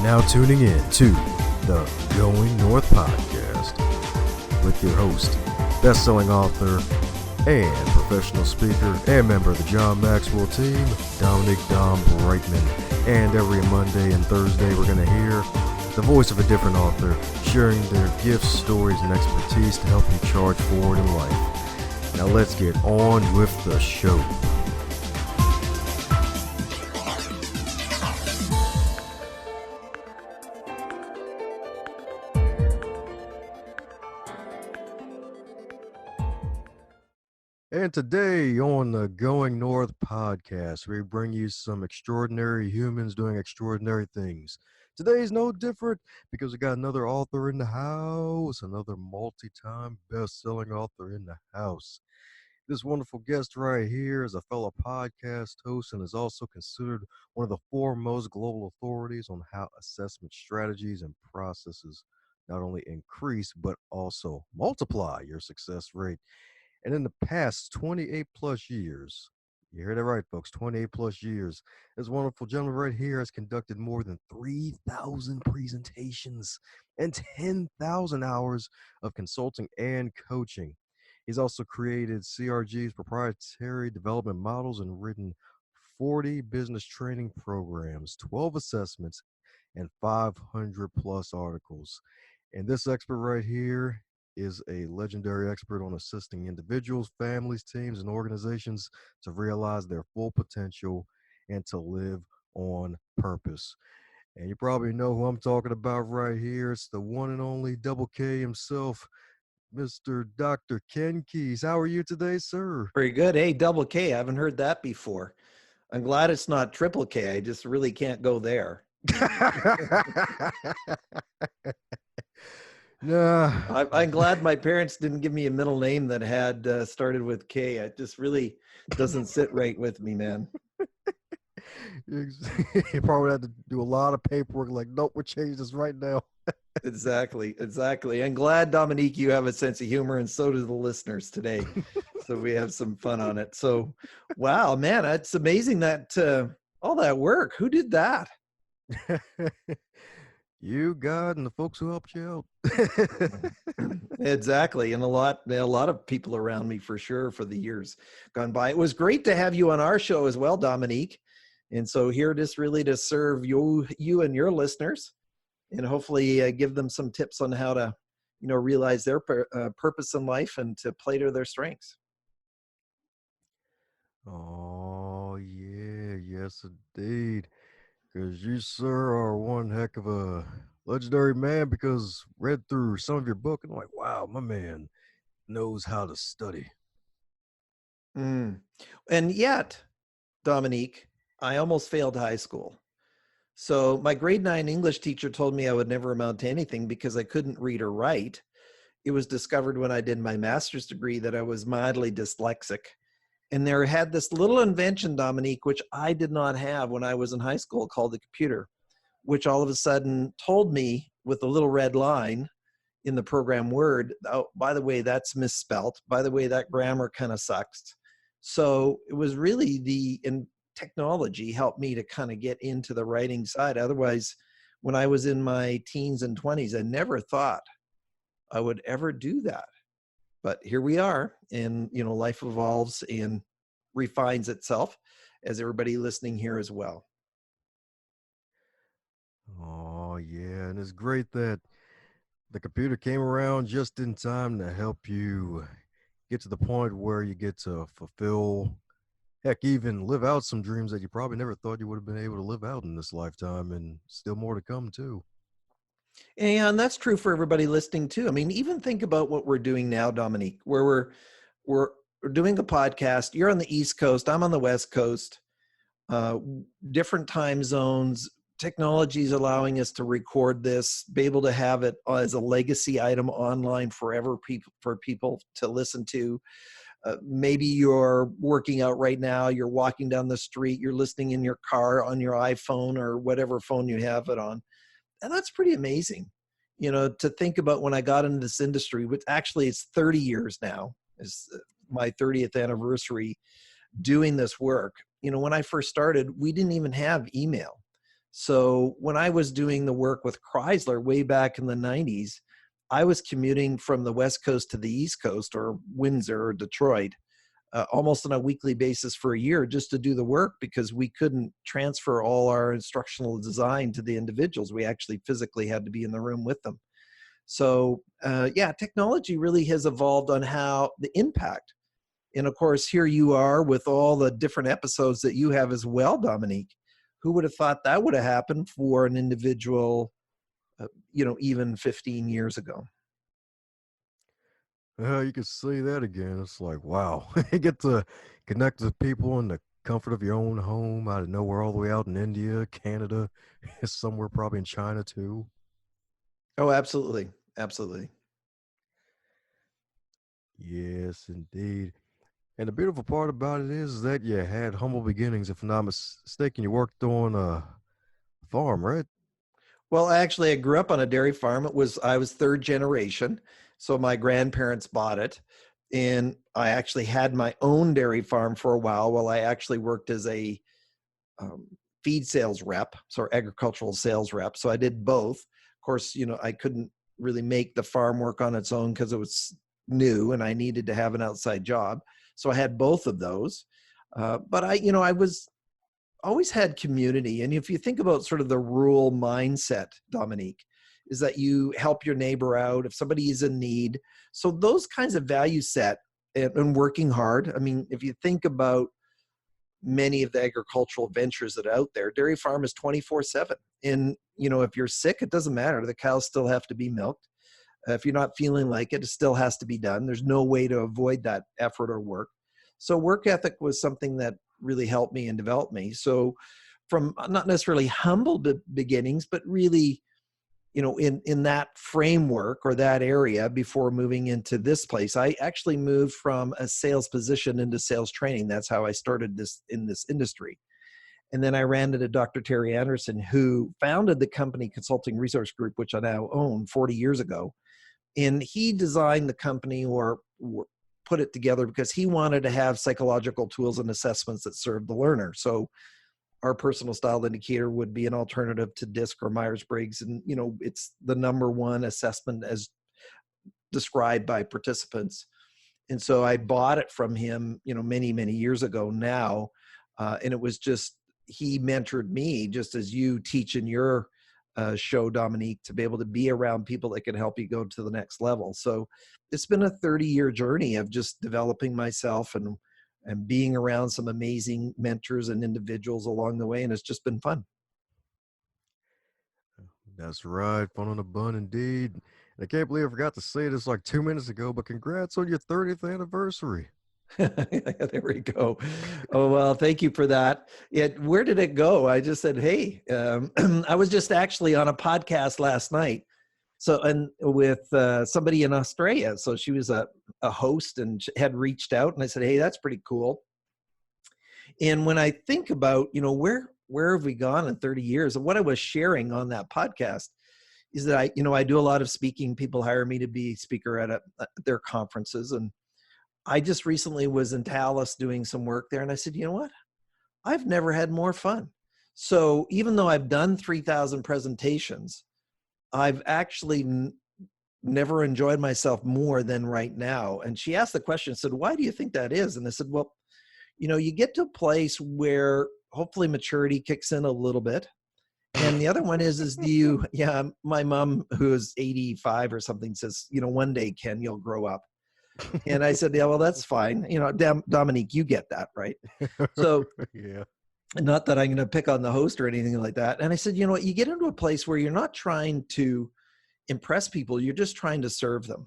now tuning in to the Going North podcast with your host, bestselling author and professional speaker and member of the John Maxwell team, Dominic Dom Brightman. And every Monday and Thursday, we're going to hear the voice of a different author sharing their gifts, stories, and expertise to help you charge forward in life. Now let's get on with the show. And today on the Going North podcast, we bring you some extraordinary humans doing extraordinary things. Today's no different because we got another author in the house, another multi-time best-selling author in the house. This wonderful guest right here is a fellow podcast host and is also considered one of the foremost global authorities on how assessment strategies and processes not only increase but also multiply your success rate. And in the past 28 plus years, you heard that right, folks, 28 plus years, this wonderful gentleman right here has conducted more than 3,000 presentations and 10,000 hours of consulting and coaching. He's also created CRG's proprietary development models and written 40 business training programs, 12 assessments, and 500 plus articles. And this expert right here is a legendary expert on assisting individuals, families, teams, and organizations to realize their full potential and to live on purpose. And you probably know who I'm talking about right here. It's the one and only Double K himself, Mr. Dr. Ken Keis. How are you today, sir? Very good. Hey, Double K. I haven't heard that before. I'm glad it's not Triple K. I just really can't go there. No. I'm glad my parents didn't give me a middle name that had started with K. It just really doesn't sit right with me, man. You probably had to do a lot of paperwork like, nope, we'll change this right now. Exactly. I'm glad, Dominique, you have a sense of humor, and so do the listeners today. So we have some fun on it. So, wow, man, it's amazing that all that work. Who did that? You, God, and the folks who helped you out. Exactly. And a lot of people around me for sure for the years gone by. It was great to have you on our show as well, Dominique. And so here just really to serve you and your listeners and hopefully give them some tips on how to, realize their purpose in life and to play to their strengths. Oh, yeah. Yes, indeed. Because you, sir, are one heck of a legendary man because read through some of your book and I'm like, wow, my man knows how to study. And yet, Dominique, I almost failed high school. So my grade 9 English teacher told me I would never amount to anything because I couldn't read or write. It was discovered when I did my master's degree that I was mildly dyslexic. And there had this little invention, Dominique, which I did not have when I was in high school called the computer, which all of a sudden told me with a little red line in the program Word, oh, by the way, that's misspelt. By the way, that grammar kind of sucks. So it was really technology helped me to kind of get into the writing side. Otherwise, when I was in my teens and 20s, I never thought I would ever do that. But here we are, and life evolves and refines itself, as everybody listening here as well. Oh, yeah. And it's great that the computer came around just in time to help you get to the point where you get to fulfill, heck, even live out some dreams that you probably never thought you would have been able to live out in this lifetime, and still more to come, too. And that's true for everybody listening too. I mean, even think about what we're doing now, Dominique, where we're doing a podcast. You're on the East Coast. I'm on the West Coast. Different time zones. Technology is allowing us to record this, be able to have it as a legacy item online forever for people to listen to. Maybe you're working out right now. You're walking down the street. You're listening in your car on your iPhone or whatever phone you have it on. And that's pretty amazing, to think about when I got into this industry, which actually it's 30 years now, is my 30th anniversary doing this work. When I first started, we didn't even have email. So when I was doing the work with Chrysler way back in the 90s, I was commuting from the West Coast to the East Coast, or Windsor or Detroit, almost on a weekly basis for a year just to do the work, because we couldn't transfer all our instructional design to the individuals. We actually physically had to be in the room with them. So yeah, technology really has evolved on how the impact. And of course, here you are with all the different episodes that you have as well, Dominique. Who would have thought that would have happened for an individual, even 15 years ago? You can see that again. It's like, wow. You get to connect with people in the comfort of your own home out of nowhere, all the way out in India, Canada, somewhere probably in China too. Oh, absolutely. Absolutely. Yes, indeed. And the beautiful part about it is that you had humble beginnings. If I'm not mistaken, you worked on a farm, right? Well, actually, I grew up on a dairy farm. I was third generation. So my grandparents bought it. And I actually had my own dairy farm for a while I actually worked as a um, feed sales rep, so agricultural sales rep. So I did both. Of course, I couldn't really make the farm work on its own because it was new and I needed to have an outside job. So I had both of those. But I was always had community. And if you think about sort of the rural mindset, Dominique, is that you help your neighbor out if somebody is in need. So those kinds of value set and working hard. I mean, if you think about many of the agricultural ventures that are out there, dairy farm is 24/7. And, if you're sick, it doesn't matter. The cows still have to be milked. If you're not feeling like it, it still has to be done. There's no way to avoid that effort or work. So work ethic was something that really helped me and developed me. So from not necessarily humble beginnings, but really, in that framework or that area before moving into this place, I actually moved from a sales position into sales training. That's how I started this in this industry. And then I ran into Dr. Terry Anderson, who founded the company Consulting Resource Group, which I now own 40 years ago. And he designed the company or put it together because he wanted to have psychological tools and assessments that serve the learner. So our personal style indicator would be an alternative to DISC or Myers-Briggs. And, it's the number one assessment as described by participants. And so I bought it from him, many, many years ago now. And it was just, he mentored me just as you teach in your show, Dominique, to be able to be around people that can help you go to the next level. So it's been a 30-year journey of just developing myself and being around some amazing mentors and individuals along the way. And it's just been fun. That's right. Fun on the bun indeed. And I can't believe I forgot to say this like 2 minutes ago, but congrats on your 30th anniversary. There we go. Oh, well, thank you for that. Where did it go? I just said, hey, I was just actually on a podcast last night. So, and with somebody in Australia. So she was a host and had reached out, and I said, hey, that's pretty cool. And when I think about, where have we gone in 30 years? And what I was sharing on that podcast is that I do a lot of speaking. People hire me to be speaker at their conferences. And I just recently was in Dallas doing some work there. And I said, you know what? I've never had more fun. So even though I've done 3,000 presentations, I've actually never enjoyed myself more than right now. And she asked the question, said, why do you think that is? And I said, well, you get to a place where hopefully maturity kicks in a little bit. And the other one is do you, yeah, my mom, who is 85 or something, says, one day, Ken, you'll grow up. And I said, yeah, well, that's fine. Dominique, you get that, right? So Yeah. not that I'm going to pick on the host or anything like that. And I said, you know what, you get into a place where you're not trying to impress people. You're just trying to serve them.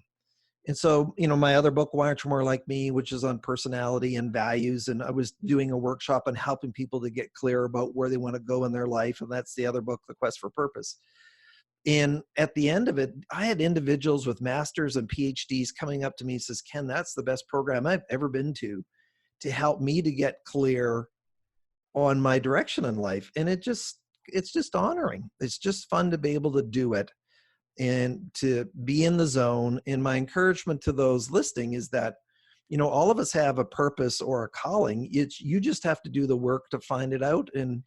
And so, my other book, Why Aren't You More Like Me, which is on personality and values. And I was doing a workshop on helping people to get clear about where they want to go in their life. And that's the other book, The Quest for Purpose. And at the end of it, I had individuals with masters and PhDs coming up to me and says, Ken, that's the best program I've ever been to help me to get clear on my direction in life. And it's just honoring. It's just fun to be able to do it and to be in the zone. And my encouragement to those listening is that, all of us have a purpose or a calling. You just have to do the work to find it out. And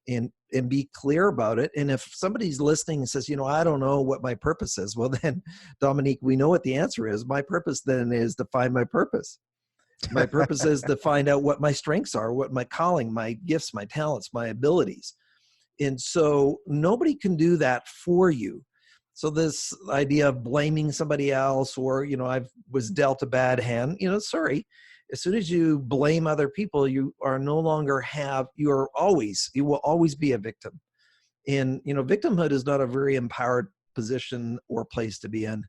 and be clear about it. And if somebody's listening and says, I don't know what my purpose is, well, then, Dominique, we know what the answer is. My purpose then is to find my purpose. My purpose is to find out what my strengths are, what my calling, my gifts, my talents, my abilities. And so nobody can do that for you. So this idea of blaming somebody else, or, I was dealt a bad hand, sorry. As soon as you blame other people, you are no longer you will always be a victim. And, victimhood is not a very empowered position or place to be in,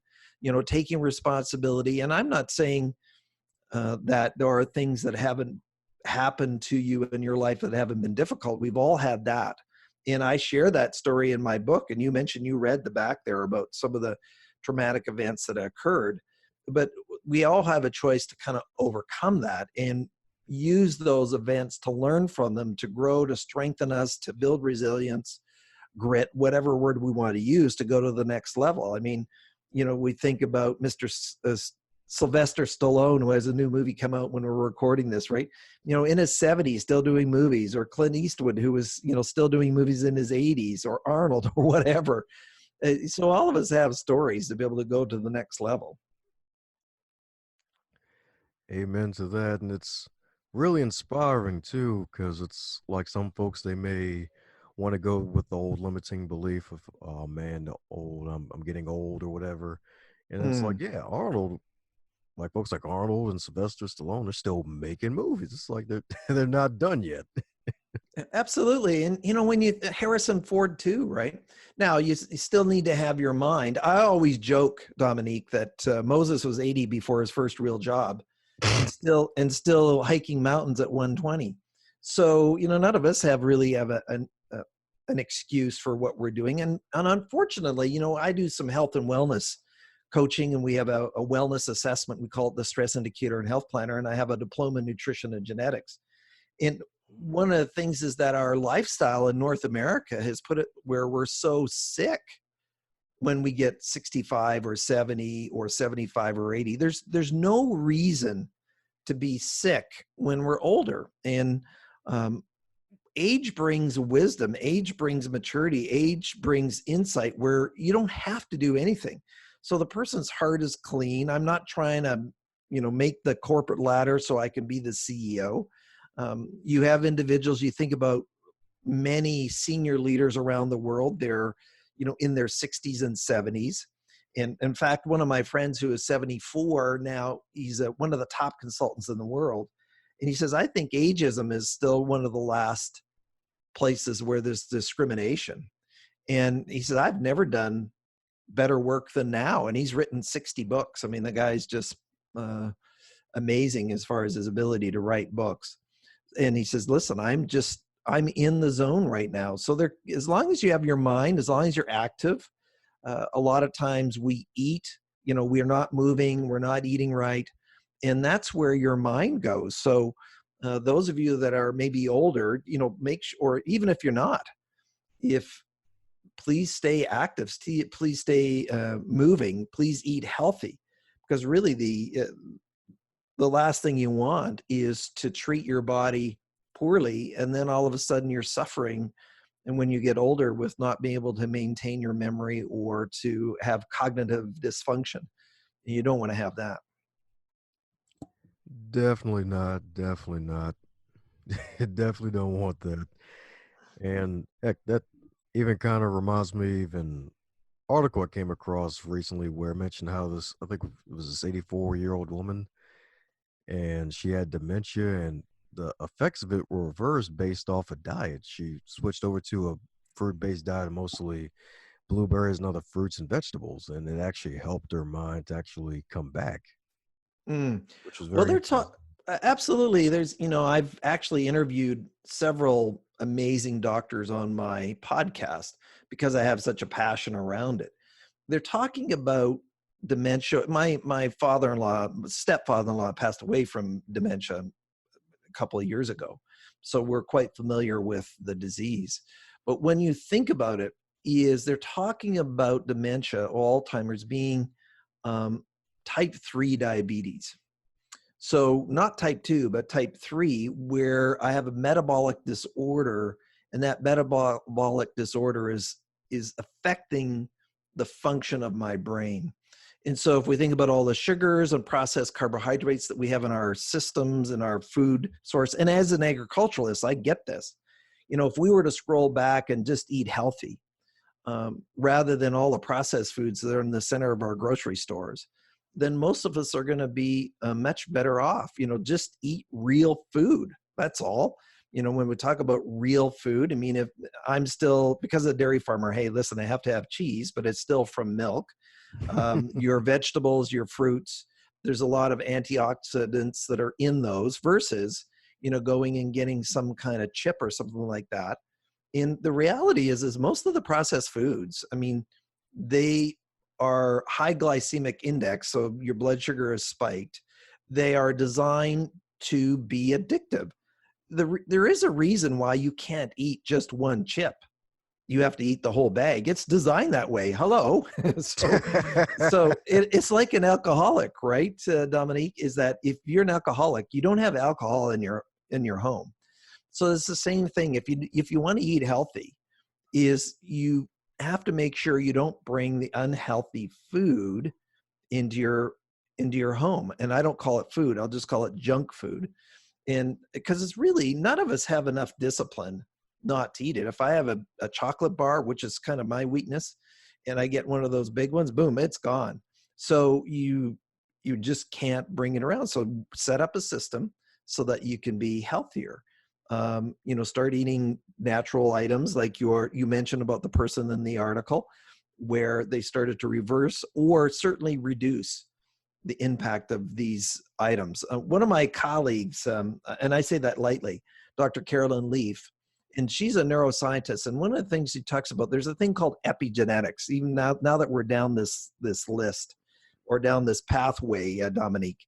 taking responsibility. And I'm not saying that there are things that haven't happened to you in your life that haven't been difficult. We've all had that. And I share that story in my book. And you mentioned you read the back there about some of the traumatic events that occurred. But we all have a choice to kind of overcome that and use those events to learn from them, to grow, to strengthen us, to build resilience, grit, whatever word we want to use, to go to the next level. I mean, we think about Sylvester Stallone, who has a new movie come out when we're recording this, right? In his 70s, still doing movies, or Clint Eastwood, who was, still doing movies in his 80s, or Arnold, or whatever. So all of us have stories to be able to go to the next level. Amen to that. And it's really inspiring too, because it's like some folks, they may want to go with the old limiting belief of, oh man, I'm getting old or whatever. And it's like, Mm. yeah, Arnold, like folks like Arnold and Sylvester Stallone, they're still making movies. It's like they're they're not done yet. Absolutely. And, when Harrison Ford too, right? Now, you still need to have your mind. I always joke, Dominique, that Moses was 80 before his first real job, and still hiking mountains at 120. So, none of us really have an excuse for what we're doing. And unfortunately, I do some health and wellness coaching, and we have a wellness assessment. We call it the Stress Indicator and Health Planner. And I have a diploma in nutrition and genetics. And one of the things is that our lifestyle in North America has put it where we're so sick when we get 65 or 70 or 75 or 80. There's no reason to be sick when we're older. And age brings wisdom, age brings maturity, age brings insight where you don't have to do anything. So the person's heart is clean. I'm not trying to, make the corporate ladder so I can be the CEO. You have individuals, you think about many senior leaders around the world, they're, in their 60s and 70s. And in fact, one of my friends who is 74 now, he's one of the top consultants in the world. And he says, I think ageism is still one of the last places where there's discrimination. And he said, I've never done better work than now. And he's written 60 books. I mean, the guy's just amazing as far as his ability to write books. And he says, listen, I'm in the zone right now. So there, as long as you have your mind, as long as you're active, a lot of times we eat, we're not moving, we're not eating right. And that's where your mind goes. So those of you that are maybe older, make sure, or even if you're not, if please stay active, please stay moving, please eat healthy, because really the last thing you want is to treat your body poorly and then all of a sudden you're suffering, and when you get older, with not being able to maintain your memory or to have cognitive dysfunction. You don't want to have that. Definitely not. Definitely not. Definitely don't want that. And heck, that even kind of reminds me of an article I came across recently where it mentioned how this, I think it was this 84-year-old woman, and she had dementia, and the effects of it were reversed based off a diet. She switched over to a fruit-based diet, mostly blueberries and other fruits and vegetables, and it actually helped her mind to actually come back, Mm. which was Well, very interesting. absolutely. There's, I've actually interviewed several amazing doctors on my podcast because I have such a passion around it. They're talking about dementia. My father-in-law, stepfather-in-law, passed away from dementia a couple of years ago, so we're quite familiar with the disease. But when you think about it, is they're talking about dementia or Alzheimer's being um, type 3 diabetes. So not type 2, but type 3, where I have a metabolic disorder and that metabolic disorder is affecting the function of my brain. And so if we think about all the sugars and processed carbohydrates that we have in our systems and our food source, and as an agriculturalist, I get this. If we were to scroll back and just eat healthy, rather than all the processed foods that are in the center of our grocery stores, then most of us are going to be much better off. Just eat real food. That's all. When we talk about real food, I mean, if I'm still, because of the dairy farmer, hey, listen, I have to have cheese, but it's still from milk. Your vegetables, your fruits, there's a lot of antioxidants that are in those versus, going and getting some kind of chip or something like that. And the reality is most of the processed foods, I mean, they are high glycemic index, so your blood sugar is spiked. They are designed to be addictive. There is a reason why you can't eat just one chip. You have to eat the whole bag. It's designed that way. Hello. It's like an alcoholic, right, Dominique? Is that if you're an alcoholic, you don't have alcohol in your home. So it's the same thing. If you want to eat healthy, is you have to make sure you don't bring the unhealthy food into your home. And I don't call it food. I'll just call it junk food. And because it's really, none of us have enough discipline not to eat it. If I have a chocolate bar, which is kind of my weakness, and I get one of those big ones, boom, it's gone. So you just can't bring it around. So set up a system so that you can be healthier. Start eating natural items like you mentioned about the person in the article, where they started to reverse or certainly reduce the impact of these items. One of my colleagues, and I say that lightly, Dr. Carolyn Leaf, and she's a neuroscientist. And one of the things she talks about, there's a thing called epigenetics. Even now that we're down this list or down this pathway, Dominique,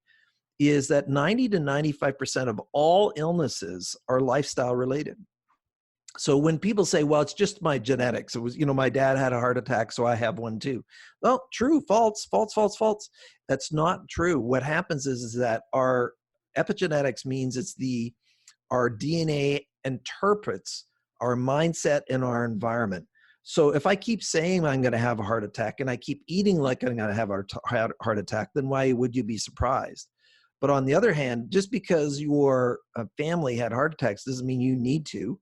is that 90 to 95% of all illnesses are lifestyle related. So when people say, well, it's just my genetics, it was, my dad had a heart attack, so I have one too. Well, true, false, false, false, false. That's not true. What happens is that our epigenetics means our DNA interprets our mindset and our environment. So if I keep saying I'm going to have a heart attack and I keep eating like I'm going to have a heart attack, then why would you be surprised? But on the other hand, just because your family had heart attacks doesn't mean you need to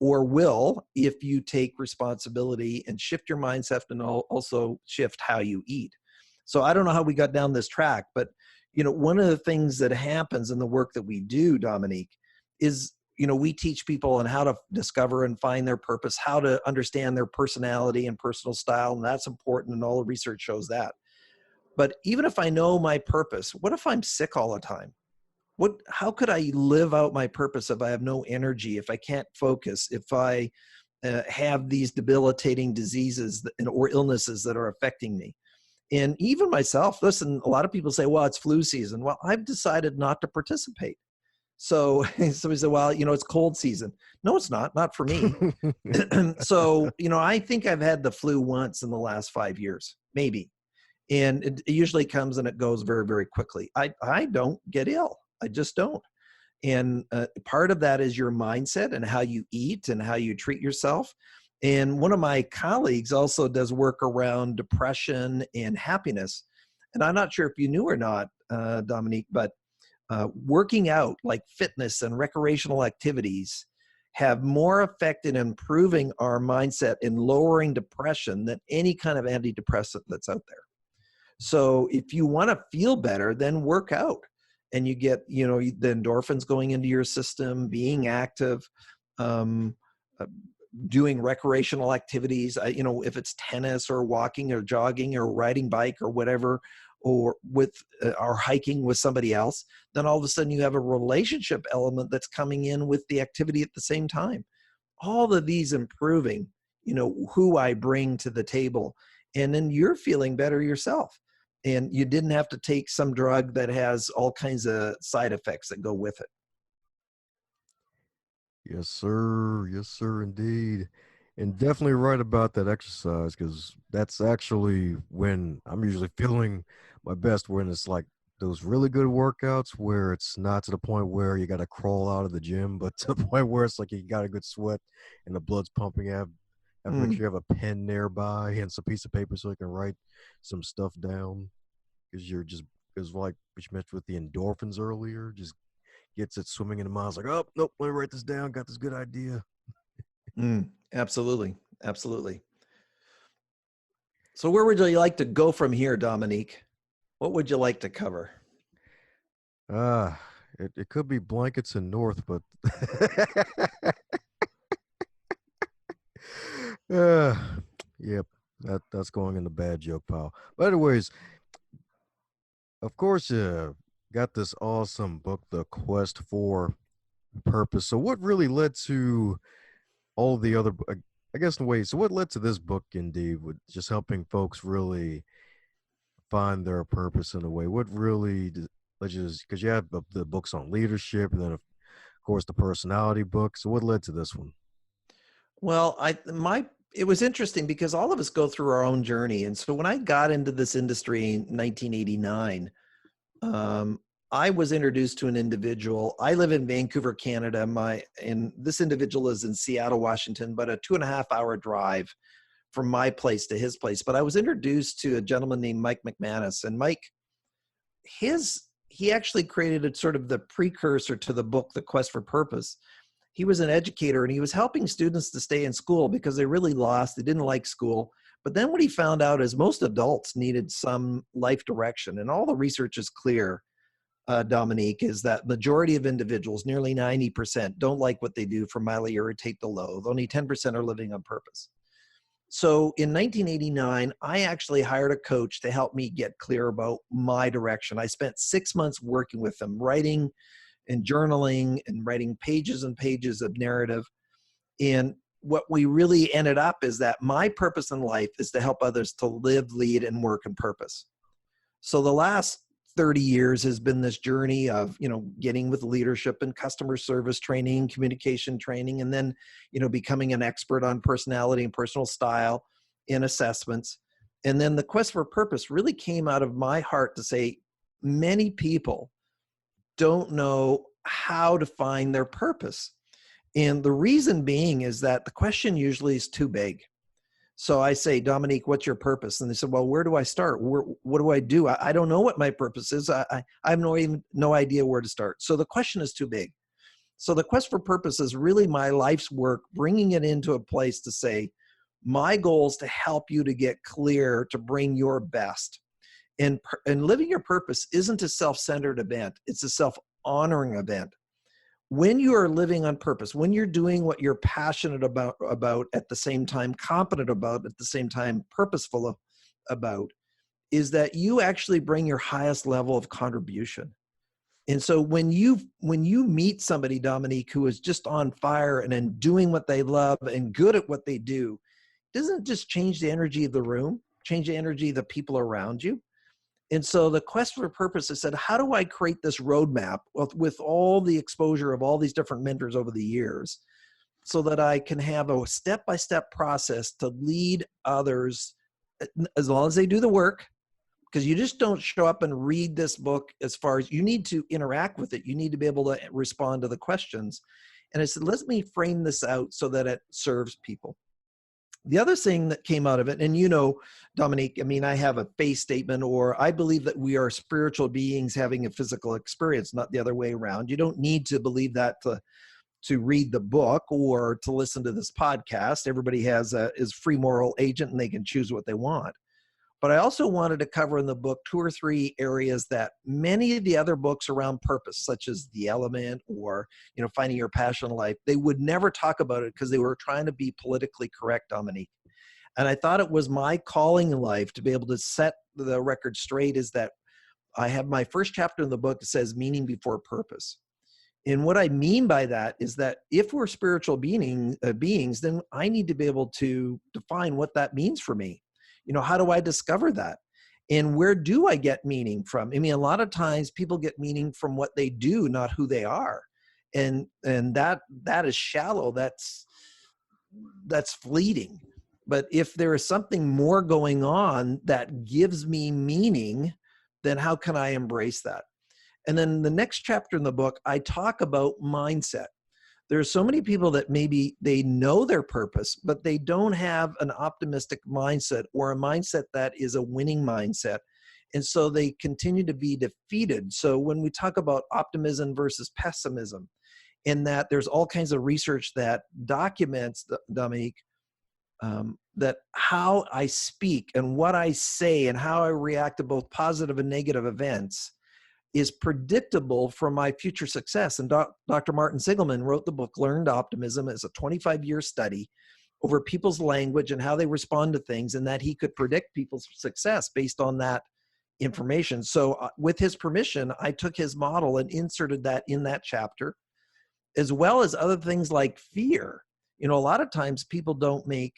or will if you take responsibility and shift your mindset and also shift how you eat. So I don't know how we got down this track, but one of the things that happens in the work that we do, Dominique, is we teach people on how to discover and find their purpose, how to understand their personality and personal style, and that's important, and all the research shows that. But even if I know my purpose, what if I'm sick all the time? How could I live out my purpose if I have no energy, if I can't focus, if I have these debilitating diseases or illnesses that are affecting me? And even myself, listen, a lot of people say, well, it's flu season. Well, I've decided not to participate. So somebody said, well, it's cold season. No, it's not for me. So, I think I've had the flu once in the last 5 years, maybe. And it usually comes and it goes very, very quickly. I don't get ill. I just don't. And part of that is your mindset and how you eat and how you treat yourself. And one of my colleagues also does work around depression and happiness. And I'm not sure if you knew or not, Dominique, but working out like fitness and recreational activities have more effect in improving our mindset and lowering depression than any kind of antidepressant that's out there. So if you want to feel better, then work out and you get, the endorphins going into your system, being active, uh, doing recreational activities, if it's tennis or walking or jogging or riding bike or whatever, or or hiking with somebody else, then all of a sudden you have a relationship element that's coming in with the activity at the same time. All of these improving, who I bring to the table, and then you're feeling better yourself. And you didn't have to take some drug that has all kinds of side effects that go with it. Yes, sir. Yes, sir, indeed. And definitely right about that exercise because that's actually when I'm usually feeling my best when it's like those really good workouts where it's not to the point where you got to crawl out of the gym, but to the point where it's like you got a good sweat and the blood's pumping. Have to make Mm, sure you have a pen nearby and some piece of paper so you can write some stuff down because you're just because like we mentioned with the endorphins earlier, just gets it swimming in the mind. It's like, oh nope, let me write this down. Got this good idea. absolutely. Absolutely. So where would you like to go from here, Dominique? What would you like to cover? Ah, it could be blankets and north, but uh, yep, that's going in the bad joke pile. But anyways, of course, got this awesome book, The Quest for Purpose. So, what really led to all the other, I guess, in a way, so what led to this book, indeed, with just helping folks really find their purpose in a way? What really, let's just, because you have the books on leadership, and then, of course, the personality book. So, what led to this one? Well, it was interesting because all of us go through our own journey. And so when I got into this industry in 1989, um, I was introduced to an individual. I live in Vancouver, Canada. And this individual is in Seattle, Washington, but a 2.5 hour drive from my place to his place. But I was introduced to a gentleman named Mike McManus, and Mike, he actually created a sort of the precursor to the book, The Quest for Purpose. He was an educator and he was helping students to stay in school because they really lost. They didn't like school. But then what he found out is most adults needed some life direction. And all the research is clear, Dominique, is that majority of individuals, nearly 90%, don't like what they do from mildly irritate to loathe. Only 10% are living on purpose. So in 1989, I actually hired a coach to help me get clear about my direction. I spent 6 months working with him, writing and journaling and writing pages and pages of narrative. And what we really ended up is that my purpose in life is to help others to live, lead, and work in purpose. So the last 30 years has been this journey of, getting with leadership and customer service training, communication training, and then, becoming an expert on personality and personal style in assessments. And then the quest for purpose really came out of my heart to say many people don't know how to find their purpose. And the reason being is that the question usually is too big. So I say, Dominique, what's your purpose? And they said, well, where do I start? What do I do? I don't know what my purpose is. I have no idea where to start. So the question is too big. So the quest for purpose is really my life's work, bringing it into a place to say, my goal is to help you to get clear, to bring your best. And living your purpose isn't a self-centered event. It's a self-honoring event. When you are living on purpose, when you're doing what you're passionate about at the same time, competent about at the same time, purposeful about, is that you actually bring your highest level of contribution. And so when you meet somebody, Dominique, who is just on fire and then doing what they love and good at what they do, it doesn't just change the energy of the room, change the energy of the people around you. And so the quest for purpose, I said, how do I create this roadmap with all the exposure of all these different mentors over the years so that I can have a step-by-step process to lead others as long as they do the work? Because you just don't show up and read this book. As far as you need to interact with it, you need to be able to respond to the questions. And I said, let me frame this out so that it serves people. The other thing that came out of it, and Dominique, I mean, I have a faith statement, or I believe that we are spiritual beings having a physical experience, not the other way around. You don't need to believe that to read the book or to listen to this podcast. Everybody is free moral agent and they can choose what they want. But I also wanted to cover in the book 2 or 3 areas that many of the other books around purpose, such as The Element or, Finding Your Passion in Life, they would never talk about it because they were trying to be politically correct, Dominique. And I thought it was my calling in life to be able to set the record straight is that I have my first chapter in the book that says meaning before purpose. And what I mean by that is that if we're spiritual beings, then I need to be able to define what that means for me. How do I discover that? And where do I get meaning from? I mean, a lot of times people get meaning from what they do, not who they are. And that is shallow. That's fleeting. But if there is something more going on that gives me meaning, then how can I embrace that? And then the next chapter in the book, I talk about mindset. There are so many people that maybe they know their purpose, but they don't have an optimistic mindset or a mindset that is a winning mindset. And so they continue to be defeated. So when we talk about optimism versus pessimism, in that there's all kinds of research that documents, Dominique, that how I speak and what I say and how I react to both positive and negative events is predictable for my future success. And Dr. Martin Sigelman wrote the book Learned Optimism. It's a 25-year study over people's language and how they respond to things, and that he could predict people's success based on that information. So with his permission, I took his model and inserted that in that chapter, as well as other things like fear. A lot of times people don't make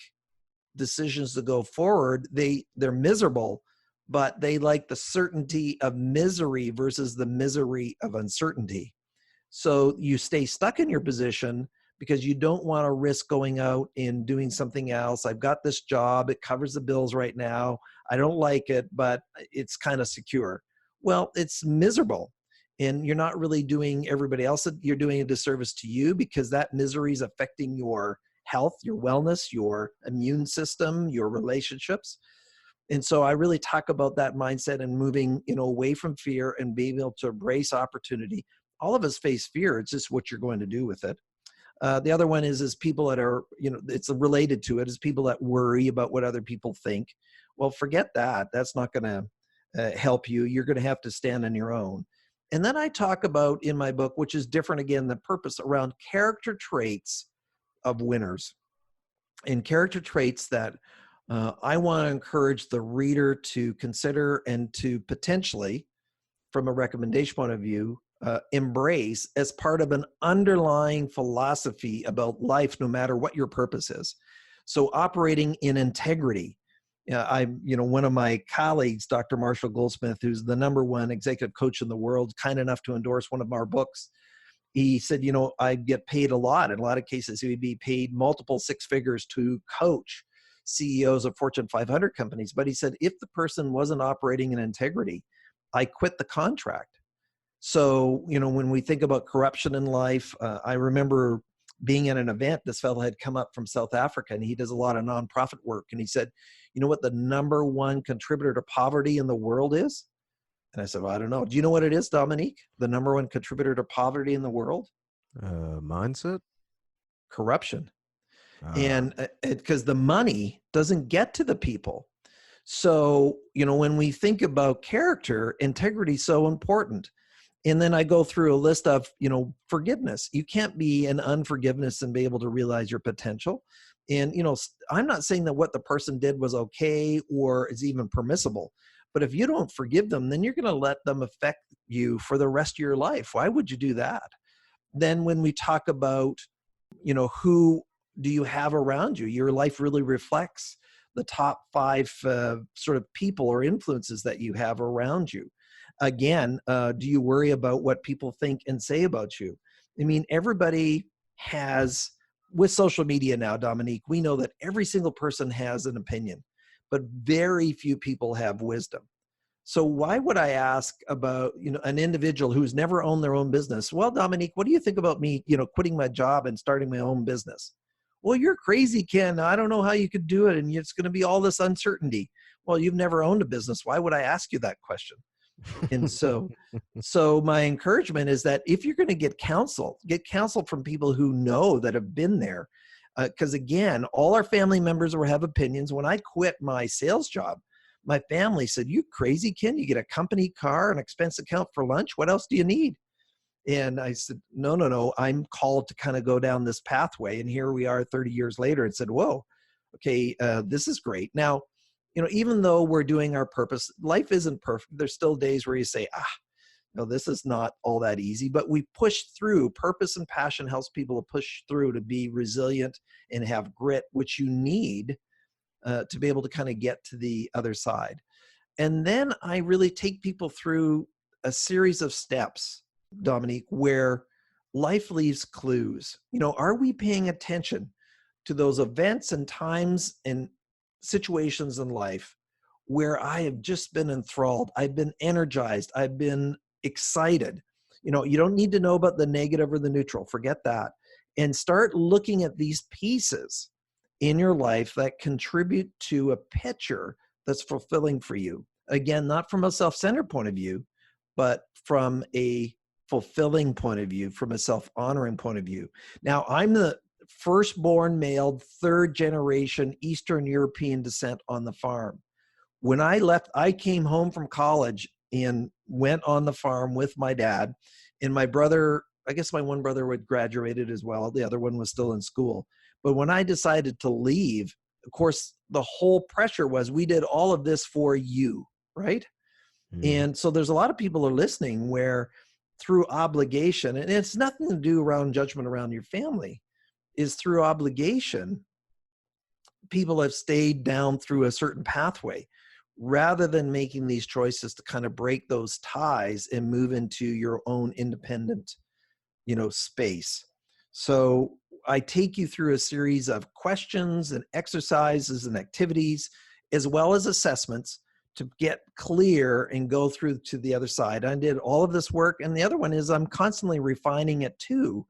decisions to go forward. They're miserable, but they like the certainty of misery versus the misery of uncertainty. So you stay stuck in your position because you don't want to risk going out and doing something else. I've got this job, it covers the bills right now. I don't like it, but it's kind of secure. Well, it's miserable. And you're not really doing everybody else, you're doing a disservice to you, because that misery is affecting your health, your wellness, your immune system, your relationships. And so I really talk about that mindset and moving, away from fear and being able to embrace opportunity. All of us face fear. It's just what you're going to do with it. The other one is people that are, it's related to it, is people that worry about what other people think. Well, forget that. That's not going to help you. You're going to have to stand on your own. And then I talk about in my book, which is different again, the purpose around character traits of winners, and character traits that I want to encourage the reader to consider and to potentially, from a recommendation point of view, embrace as part of an underlying philosophy about life, no matter what your purpose is. So operating in integrity. One of my colleagues, Dr. Marshall Goldsmith, who's the #1 executive coach in the world, kind enough to endorse one of our books. He said, I get paid a lot. In a lot of cases, he would be paid multiple six figures to coach CEOs of Fortune 500 companies. But he said, if the person wasn't operating in integrity, I quit the contract. So, when we think about corruption in life, I remember being at an event, this fellow had come up from South Africa, and he does a lot of nonprofit work. And he said, you know what the #1 contributor to poverty in the world is? And I said, well, I don't know. Do you know what it is, Dominique? The #1 contributor to poverty in the world? Mindset? Corruption. Ah, And because the money doesn't get to the people. So, when we think about character, integrity is so important. And then I go through a list of, forgiveness. You can't be in unforgiveness and be able to realize your potential. And, I'm not saying that what the person did was okay or is even permissible. But if you don't forgive them, then you're going to let them affect you for the rest of your life. Why would you do that? Then when we talk about, who do you have around you? Your life really reflects the top 5 sort of people or influences that you have around you. Again, do you worry about what people think and say about you? I mean, everybody has, with social media now, Dominique, we know that every single person has an opinion, but very few people have wisdom. So why would I ask about, an individual who's never owned their own business? Well, Dominique, what do you think about me, quitting my job and starting my own business? Well, you're crazy, Ken. I don't know how you could do it. And it's going to be all this uncertainty. Well, you've never owned a business. Why would I ask you that question? And so my encouragement is that if you're going to get counsel from people who know, that have been there. Because again, all our family members will have opinions. When I quit my sales job, my family said, you crazy, Ken? You get a company car, an expense account for lunch. What else do you need? And I said, no, I'm called to kind of go down this pathway. And here we are 30 years later and said, whoa, okay, this is great. Now, even though we're doing our purpose, life isn't perfect. There's still days where you say, no, this is not all that easy, but we push through. Purpose and passion helps people to push through, to be resilient and have grit, which you need to be able to kind of get to the other side. And then I really take people through a series of steps, Dominique, where life leaves clues. Are we paying attention to those events and times and situations in life where I have just been enthralled. I've been energized. I've been excited. You don't need to know about the negative or the neutral. Forget that. And start looking at these pieces in your life that contribute to a picture that's fulfilling for you. Again, not from a self centered point of view, but from a fulfilling point of view, from a self honoring point of view. Now, I'm the firstborn male, third generation Eastern European descent on the farm. When I left, I came home from college and went on the farm with my dad. And my brother, I guess my one brother had graduated as well. The other one was still in school. But when I decided to leave, of course, the whole pressure was we did all of this for you, right? Mhm. And so there's a lot of people are listening where through obligation, and it's nothing to do around judgment around your family, is through obligation, people have stayed down through a certain pathway rather than making these choices to kind of break those ties and move into your own independent space. So I take you through a series of questions and exercises and activities, as well as assessments to get clear and go through to the other side. I did all of this work. And the other one is I'm constantly refining it too,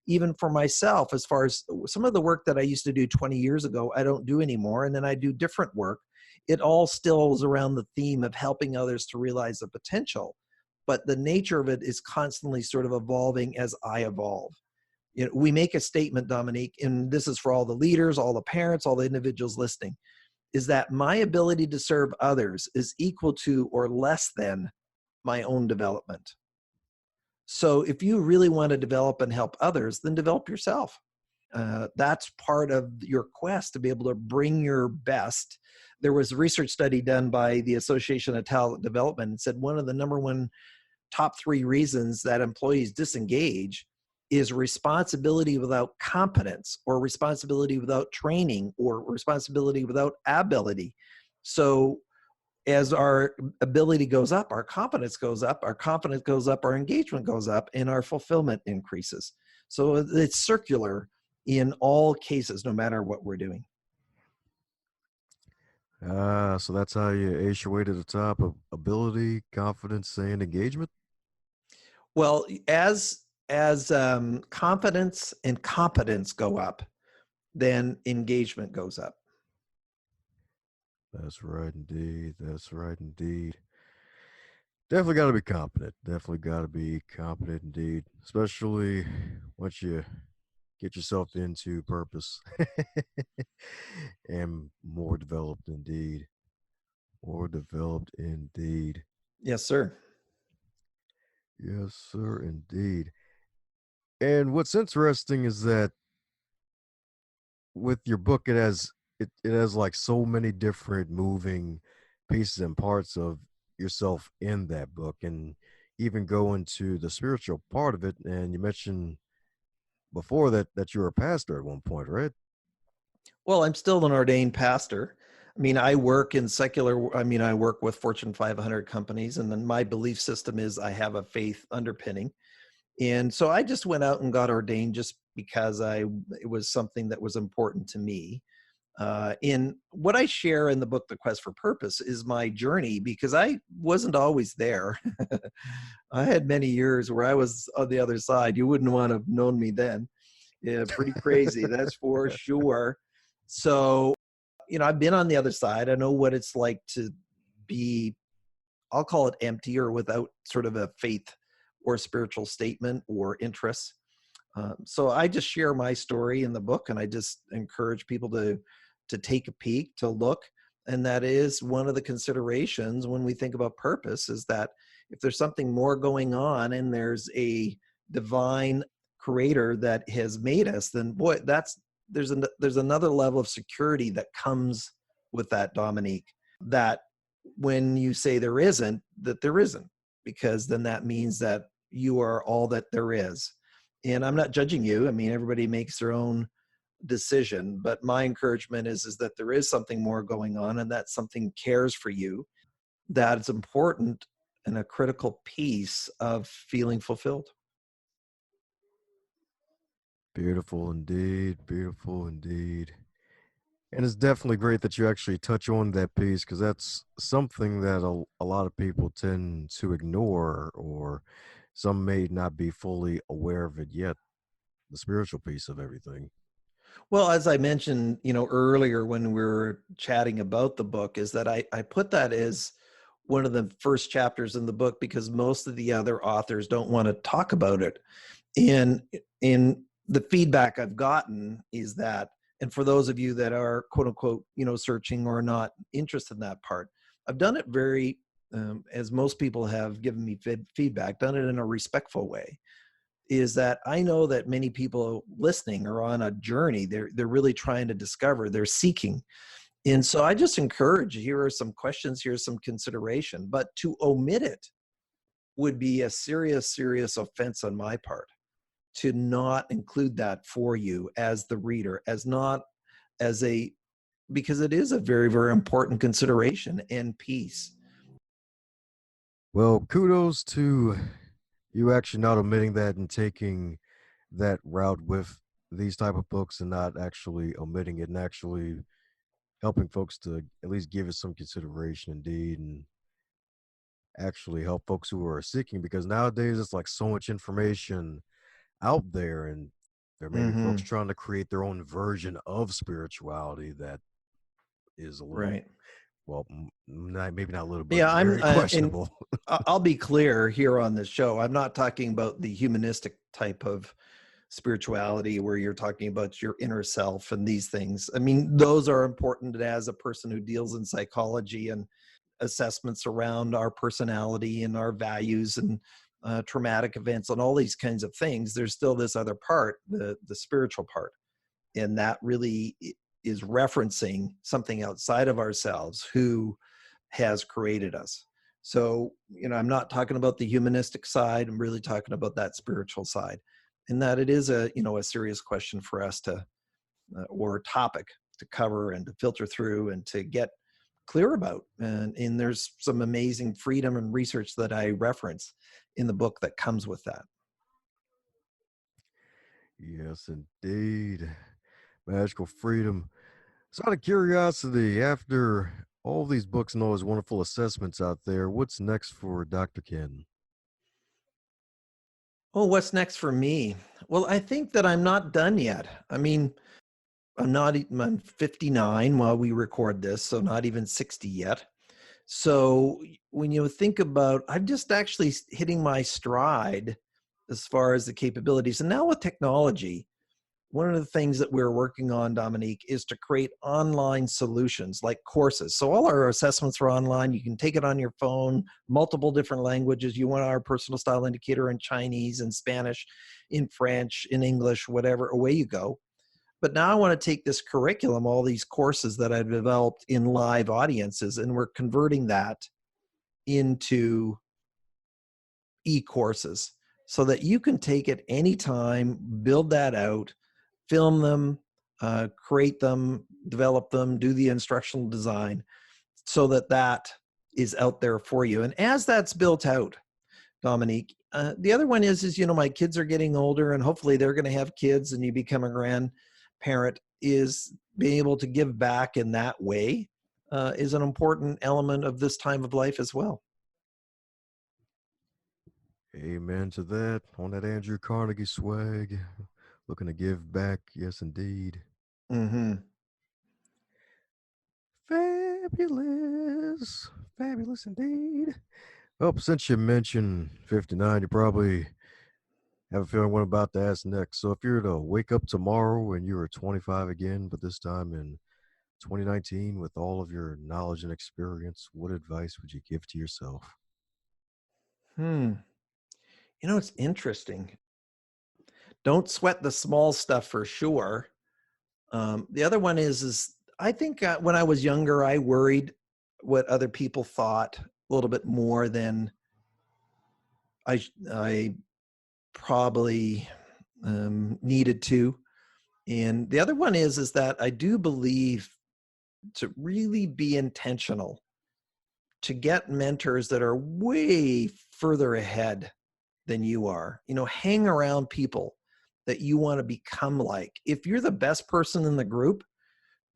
even for myself, as far as some of the work that I used to do 20 years ago, I don't do anymore. And then I do different work. It all still is around the theme of helping others to realize the potential, but the nature of it is constantly sort of evolving as I evolve. We make a statement, Dominique, and this is for all the leaders, all the parents, all the individuals listening, is that my ability to serve others is equal to or less than my own development. So if you really want to develop and help others, then develop yourself. That's part of your quest to be able to bring your best. There was a research study done by the Association of Talent Development and said one of the number one top three reasons that employees disengage is responsibility without competence, or responsibility without training, or responsibility without ability. So as our ability goes up, our competence goes up, our confidence goes up, our engagement goes up, and our fulfillment increases. So it's circular in all cases, no matter what we're doing. Ah, so that's how you ace your way to the top of ability, confidence, and engagement? Well, as confidence and competence go up, then engagement goes up. That's right indeed. That's right indeed. Definitely got to be competent. Definitely got to be competent indeed, especially once you get yourself into purpose and more developed indeed. More developed indeed. Yes, sir. Yes, sir, indeed. And what's interesting is that with your book, it has like so many different moving pieces and parts of yourself in that book, and even go into the spiritual part of it. And you mentioned before that you were a pastor at one point, right? Well, I'm still an ordained pastor. I mean, I work in secular, I mean, I work with Fortune 500 companies, and then my belief system is I have a faith underpinning. And so I just went out and got ordained just because it was something that was important to me. In what I share in the book, The Quest for Purpose, is my journey, because I wasn't always there. I had many years where I was on the other side. You wouldn't want to have known me then. Yeah, pretty crazy, that's for sure. So, I've been on the other side. I know what it's like to be, I'll call it empty, or without sort of a faith or spiritual statement or interests. So I just share my story in the book, and I just encourage people to take a peek, to look. And that is one of the considerations when we think about purpose, is that if there's something more going on and there's a divine creator that has made us, then boy, there's another level of security that comes with that, Dominique, that when you say there isn't, that there isn't, because then that means that you are all that there is. And I'm not judging you. I mean, everybody makes their own decision, but my encouragement is that there is something more going on, and that something cares for you, that it's important and a critical piece of feeling fulfilled. Beautiful indeed. Beautiful indeed. And it's definitely great that you actually touch on that piece because that's something that a lot of people tend to ignore, or some may not be fully aware of it yet, the spiritual piece of everything. Well, as I mentioned, earlier when we were chatting about the book, is that I put that as one of the first chapters in the book because most of the other authors don't want to talk about it. And in the feedback I've gotten is that, and for those of you that are quote unquote, searching or not interested in that part, I've done it very, as most people have given me feedback, done it in a respectful way. Is that I know that many people listening are on a journey. They're really trying to discover. They're seeking, and so I just encourage. Here are some questions. Here's some consideration. But to omit it would be a serious, serious offense on my part. To not include that for you as the reader, as not as a, because it is a very, very important consideration and piece. Well, kudos to you actually not omitting that and taking that route with these type of books and not actually omitting it and actually helping folks to at least give it some consideration indeed and actually help folks who are seeking because nowadays it's like so much information out there and there may be folks Mm-hmm. trying to create their own version of spirituality that is a little Right. well maybe not a little but Yeah, I'm, very and questionable. I'll be clear here on this show. I'm not talking about the humanistic type of spirituality where you're talking about your inner self and these things. I mean, those are important as a person who deals in psychology and assessments around our personality and our values and traumatic events and all these kinds of things. There's still this other part, the spiritual part, and that really is referencing something outside of ourselves who has created us. So, I'm not talking about the humanistic side. I'm really talking about that spiritual side, and that it is a serious question for us to, or a topic to cover and to filter through and to get clear about. And there's some amazing freedom and research that I reference in the book that comes with that. Yes, indeed. Magical freedom. So out of curiosity, after all these books and all these wonderful assessments out there, what's next for Dr. Ken? Oh, what's next for me? Well, I think that I'm not done yet. I mean, I'm 59 while we record this, so not even 60 yet. So when you think about, I'm just actually hitting my stride as far as the capabilities. And now with technology, one of the things that we're working on, Dominique, is to create online solutions like courses. So all our assessments are online. You can take it on your phone, multiple different languages. You want our personal style indicator in Chinese and Spanish, in French, in English, whatever, away you go. But now I want to take this curriculum, all these courses that I've developed in live audiences, and we're converting that into e-courses so that you can take it anytime, build that out, film them, create them, develop them, do the instructional design so that that is out there for you. And as that's built out, Dominique, the other one is, my kids are getting older and hopefully they're going to have kids and you become a grandparent, is being able to give back in that way is an important element of this time of life as well. Amen to that. On that Andrew Carnegie swag. Looking to give back. Yes, indeed. Mm-hmm. Fabulous. Fabulous indeed. Well, since you mentioned 59, you probably have a feeling what I'm about to ask next. So if you were to wake up tomorrow and you were 25 again, but this time in 2019 with all of your knowledge and experience, what advice would you give to yourself? Hmm. It's interesting. Don't sweat the small stuff for sure. The other one is I think when I was younger, I worried what other people thought a little bit more than I probably needed to. And the other one is that I do believe to really be intentional, to get mentors that are way further ahead than you are. Hang around people that you want to become like. If you're the best person in the group,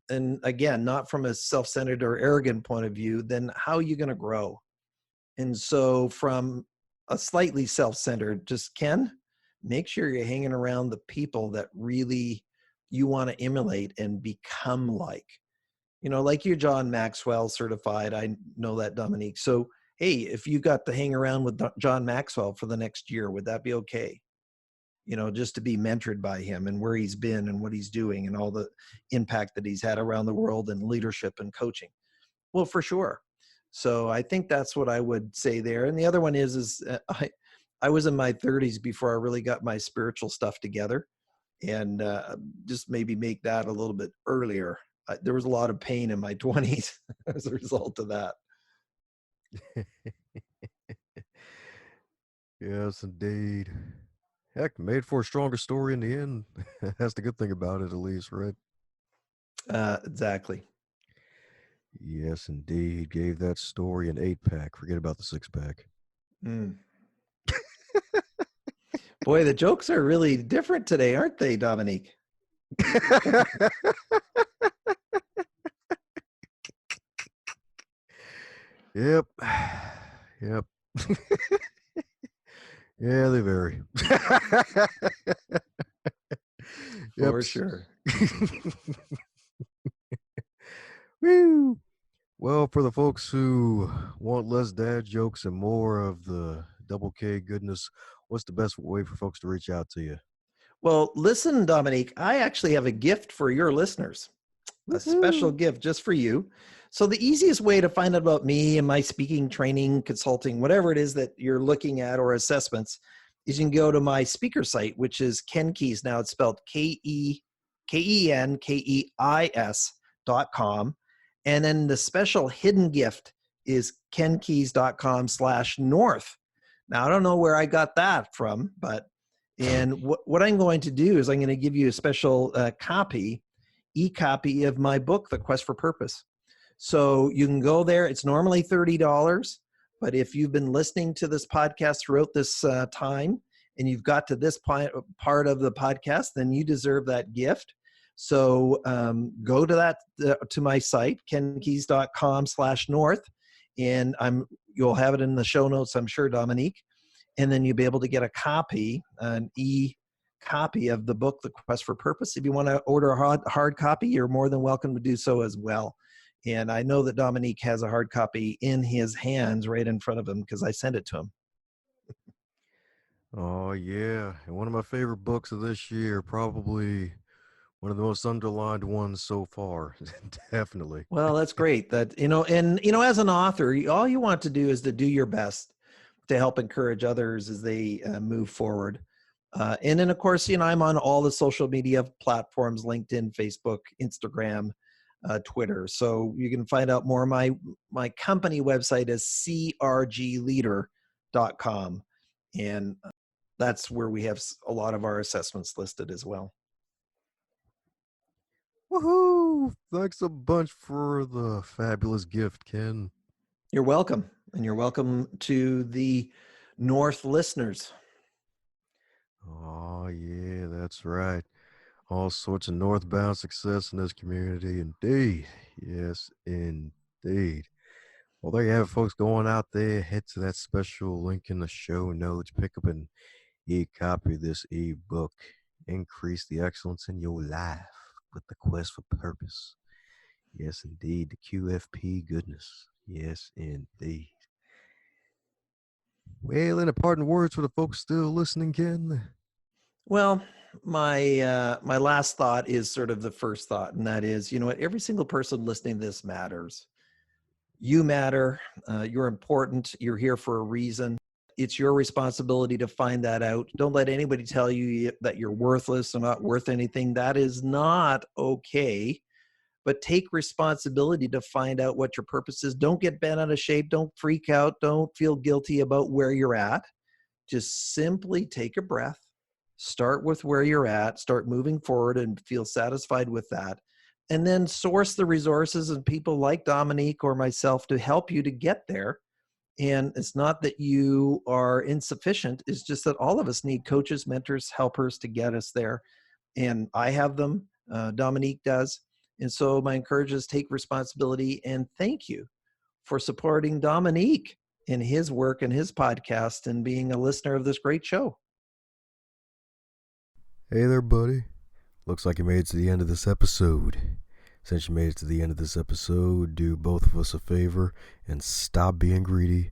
and again, not from a self-centered or arrogant point of view, then how are you going to grow? And so from a slightly self-centered, just Ken, make sure you're hanging around the people that really you want to emulate and become like. Like you're John Maxwell certified. I know that, Dominique. So, hey, if you got to hang around with John Maxwell for the next year, would that be okay? Just to be mentored by him and where he's been and what he's doing and all the impact that he's had around the world and leadership and coaching. Well, for sure. So I think that's what I would say there. And the other one is I was in my 30s before I really got my spiritual stuff together, and just maybe make that a little bit earlier. There was a lot of pain in my 20s as a result of that. Yes, indeed. Heck, made for a stronger story in the end. That's the good thing about it, at least, right? Exactly. Yes, indeed. Gave that story an 8-pack. Forget about the 6-pack. Mm. Boy, the jokes are really different today, aren't they, Dominique? Yep. Yep. Yeah, they vary. Yep. For sure. Woo. Well, for the folks who want less dad jokes and more of the double K goodness, what's the best way for folks to reach out to you? Well, listen, Dominique, I actually have a gift for your listeners, a special Woohoo. gift just for you. So, the easiest way to find out about me and my speaking, training, consulting, whatever it is that you're looking at or assessments, is you can go to my speaker site, which is Ken Keis. Now it's spelled KenKeis.com. And then the special hidden gift is kenkeys.com/north. Now, I don't know where I got that from, but and what I'm going to do is I'm going to give you a special e-copy of my book, The Quest for Purpose. So you can go there. It's normally $30, but if you've been listening to this podcast throughout this time and you've got to this part of the podcast, then you deserve that gift. So go to to my site, kenkeys.com/north, and you'll have it in the show notes, I'm sure, Dominique. And then you'll be able to get a copy, an copy of the book, The Quest for Purpose. If you want to order a hard copy, you're more than welcome to do so as well. And I know that Dominique has a hard copy in his hands right in front of him because I sent it to him. Oh, yeah. And one of my favorite books of this year, probably one of the most underlined ones so far. Definitely. Well, that's great. As an author, all you want to do is to do your best to help encourage others as they move forward. And then, of course, I'm on all the social media platforms: LinkedIn, Facebook, Instagram, Twitter. So you can find out more. My company website is crgleader.com. And that's where we have a lot of our assessments listed as well. Woohoo! Thanks a bunch for the fabulous gift, Ken. You're welcome. And you're welcome to the North listeners. Oh, yeah, that's right. All sorts of northbound success in this community. Indeed. Yes, indeed. Well, there you have it, folks. Going out there, head to that special link in the show notes. Pick up an e-copy of this e-book. Increase the excellence in your life with the quest for purpose. Yes, indeed. The QFP goodness. Yes, indeed. Well, any parting words for the folks still listening, Ken? Well, my last thought is sort of the first thought, and that is, what, every single person listening to this matters. You matter. You're important. You're here for a reason. It's your responsibility to find that out. Don't let anybody tell you that you're worthless or not worth anything. That is not okay. But take responsibility to find out what your purpose is. Don't get bent out of shape. Don't freak out. Don't feel guilty about where you're at. Just simply take a breath. Start with where you're at. Start moving forward and feel satisfied with that. And then source the resources and people like Dominique or myself to help you to get there. And it's not that you are insufficient. It's just that all of us need coaches, mentors, helpers to get us there. And I have them. Dominique does. And so my encouragement is take responsibility and thank you for supporting Dominique in his work and his podcast and being a listener of this great show. Hey there, buddy. Looks like you made it to the end of this episode. Since you made it to the end of this episode, do both of us a favor and stop being greedy.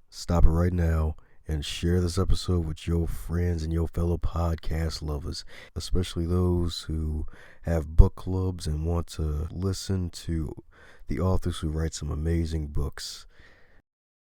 Stop it right now and share this episode with your friends and your fellow podcast lovers, especially those who have book clubs and want to listen to the authors who write some amazing books.